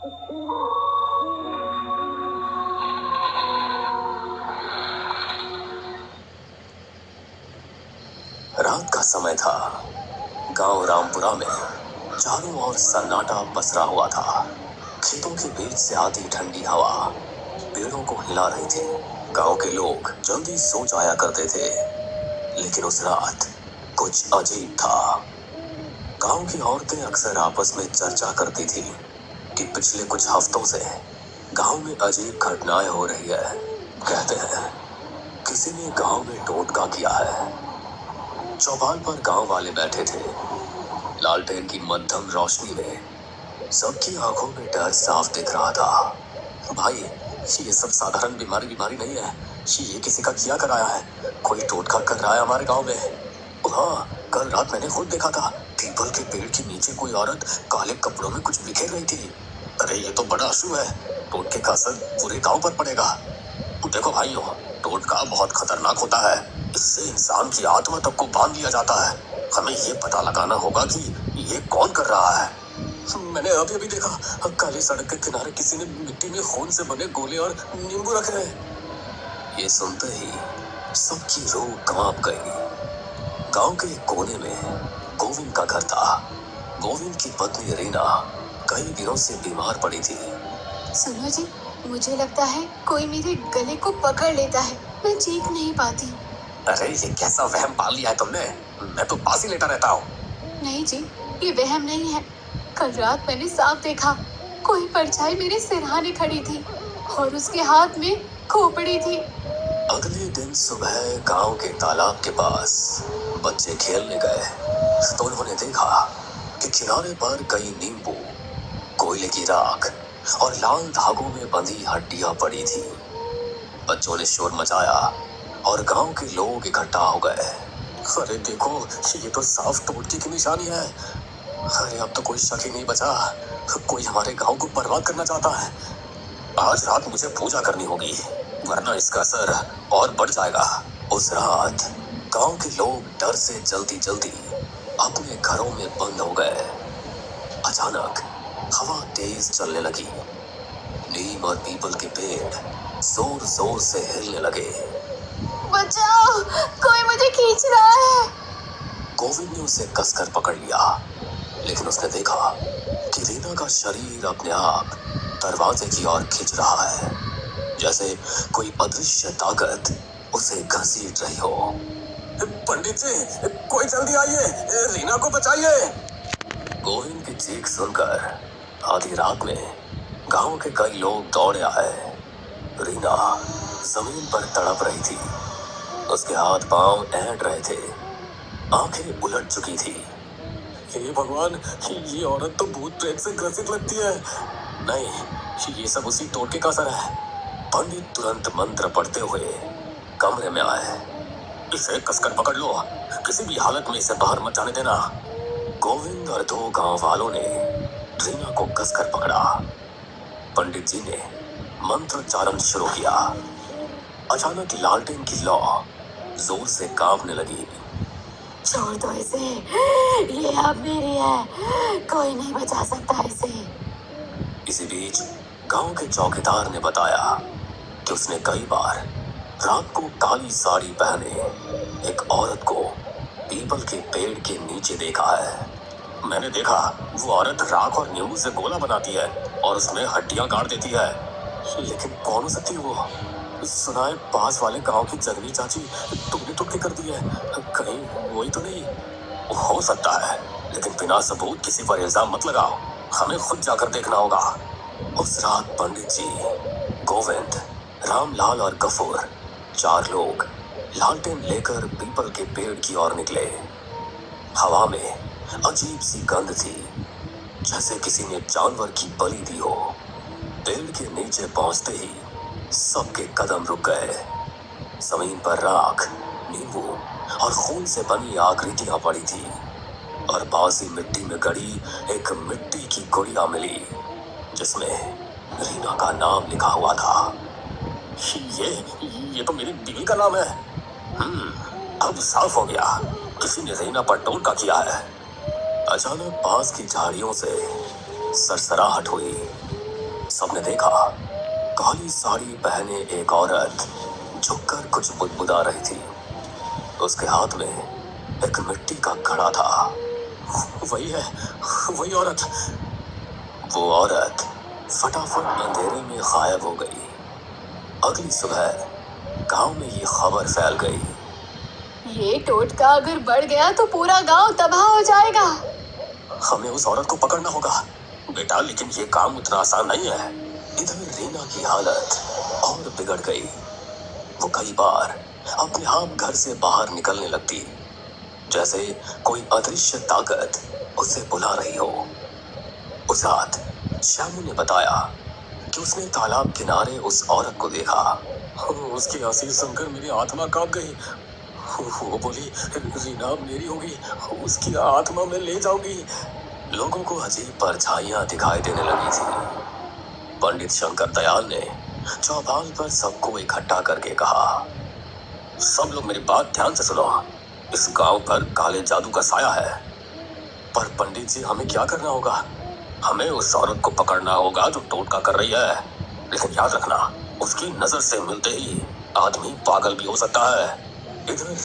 रात का समय था। गांव रामपुरा में चारों ओर सन्नाटा पसरा हुआ था। खेतों के बीच से आती ठंडी हवा पेड़ों को हिला रही थी। गांव के लोग जल्दी सो जाया करते थे, लेकिन उस रात कुछ अजीब था। गांव की औरतें अक्सर आपस में चर्चा करती थी कि पिछले कुछ हफ्तों से गांव में अजीब घटनाएं हो रही है। कहते हैं किसी ने गांव में टोटका किया है। चौपाल पर गांव वाले बैठे थे। लालटेन की मध्यम रोशनी में सबकी आंखों में डर साफ दिख रहा था। भाई, ये सब साधारण बीमारी बीमारी नहीं है। ये किसी का किया कराया है। कोई टोटका कर रहा है हमारे गांव में। हाँ, कल रात मैंने खुद देखा था। पीपल के पेड़ के नीचे कोई औरत काले कपड़ों में कुछ बिखेर रही थी। अरे ये तो बड़ा अशुभ है। टोटके का असर पूरे गांव पर पड़ेगा। देखो भाइयों, टोटका बहुत खतरनाक होता है। इससे इंसान की आत्मा तक को बांध लिया जाता है। हमें ये पता लगाना होगा कि ये कौन कर रहा है। मैंने अभी अभी देखा, काली सड़क के किनारे किसी ने मिट्टी में खून से बने गोले और नींबू रखे हैं। ये सुनते ही सबकी रूह कांप गई। गांव के एक कोने में गोविंद का घर था। गोविंद की पत्नी रीना कई दिनों से बीमार पड़ी थी। सुनो जी, मुझे लगता है कोई मेरे गले को पकड़ लेता है। मैं चीख नहीं पाती। अरे ये कैसा वहम पाल लिया है तुमने? मैं तो पास ही लेटा रहता हूँ। नहीं जी, ये वहम नहीं है। कल रात मैंने साफ देखा, कोई परछाई मेरे सिरहाने खड़ी थी और उसके हाथ में खोपड़ी थी। अगले दिन सुबह गांव के तालाब के पास बच्चे खेलने गए तो उन्होंने देखा कि किनारे पर कई नींबू, कोयले की राख और लाल धागों में बंधी हड्डियां पड़ी थी। बच्चों ने शोर मचाया और गांव के लोग इकट्ठा हो गए। अरे देखो, ये तो साफ टोटके की निशानी है। अरे अब तो कोई शक ही नहीं बचा। कोई हमारे गांव को बर्बाद करना चाहता है। आज रात मुझे पूजा करनी होगी, वरना इसका असर और बढ़ जाएगा। उस रात गांव के लोग डर से जल्दी जल्दी अपने घरों में बंद हो गए। अचानक हवा तेज चलने लगी। नीम और पीपल के पेड़ जोर जोर से हिलने लगे। बचाओ, कोई मुझे खींच रहा है। गोविंद ने उसे कसकर पकड़ लिया, लेकिन उसने देखा कि रीना का शरीर अपने आप दरवाजे की ओर खींच रहा है, जैसे कोई अदृश्य ताकत उसे घसीट रही हो। पंडित जी, कोई जल्दी आइए, रीना को बचाइए। गोविंद की चीख सुनकर आधी रात में गांव के कई लोग दौड़े आए। रीना जमीन पर तड़प रही थी। उसके हाथ पांव ऐंठ रहे थे, आंखें उलट चुकी थी। हे भगवान, ये औरत तो भूत प्रेत से ग्रसित लगती है। नहीं, ये सब उसी टोटके का असर है। पंडित तुरंत मंत्र पढ़ते हुए कमरे में आए। इसे कसकर पकड़ लो, किसी भी हालत में इसे बाहर मत जाने देना। गोविंद और दो गांव वालों ने रीना को कसकर पकड़ा। पंडित जी ने मंत्रोच्चारण शुरू किया। अचानक लालटेन की लौ जोर से कांपने लगी। छोड़ दो इसे, ये अब मेरी है, कोई नहीं बचा सकता इसे। इसी बीच गांव के चौकीदार ने बताया कि उसने कई बार रात को काली साड़ी पहने एक औरत को पीपल के पेड़ के नीचे देखा है। मैंने देखा, वो औरत राख और नींबू से गोला बनाती है और उसमें हड्डियां गाड़ देती है। लेकिन कौन हो सकती है वो? सुना है पास वाले गांव की जंगली चाची तुमने टुकड़ी कर दी है। कहीं वही तो नहीं? हो सकता है, लेकिन बिना सबूत किसी पर इल्जाम मत लगाओ। हमें खुद जाकर देखना होगा। उस रात पंडित जी, गोविंद, रामलाल और गफूर, चार लोग लालटेन लेकर पीपल के पेड़ की ओर निकले। हवा में अजीब सी गंध थी, जैसे किसी ने जानवर की बलि दी हो। पेड़ के नीचे पहुंचते ही सबके कदम रुक गए। जमीन पर राख, नींबू और खून से बनी आकृतियां पड़ी थी और बासी मिट्टी में गड़ी एक मिट्टी की गुड़िया मिली, जिसमें रीना का नाम लिखा हुआ था। ये तो मेरी बीवी का नाम है। अब साफ हो गया, किसी ने रीना पर टोटका किया है। अचानक पास की झाड़ियों से सरसराहट हुई। सबने देखा, काली साड़ी पहने एक औरत झुककर कुछ बुदबुदा रही थी। उसके हाथ में एक मिट्टी का घड़ा था। वही है, वही औरत। वो औरत फटाफट अंधेरे में गायब हो गई। अगली सुबह गांव में ये खबर फैल गई। ये टोटका अगर बढ़ गया तो पूरा गांव तबाह हो जाएगा। हमें उस औरत को पकड़ना होगा बेटा, लेकिन ये काम उतना आसान नहीं है। इधर रीना की हालत और बिगड़ गई। वो कई बार अपने आप घर से बाहर निकलने लगती, जैसे कोई अदृश्य ताकत उसे बुला रही हो। उस रात श्यामू ने बताया कि उसने तालाब किनारे उस औरत को देखा। उसकी हंसी सुनकर मेरी आत्मा कांप गई। वो बोली, रीना मेरी होगी, उसकी आत्मा में ले जाऊंगी। लोगों को अजीब परछाइयां दिखाई देने लगी थी। पंडित शंकर दयाल ने चौपाल पर सबको इकट्ठा करके कहा, सब लोग मेरी बात ध्यान से सुनो। इस गांव पर काले जादू का साया है। पर पंडित जी, हमें क्या करना होगा? हमें उस औरत को पकड़ना होगा जो टोटका कर रही है। लेकिन याद रखना, उसकी नजर से मिलते ही आदमी पागल भी हो सकता है। इधर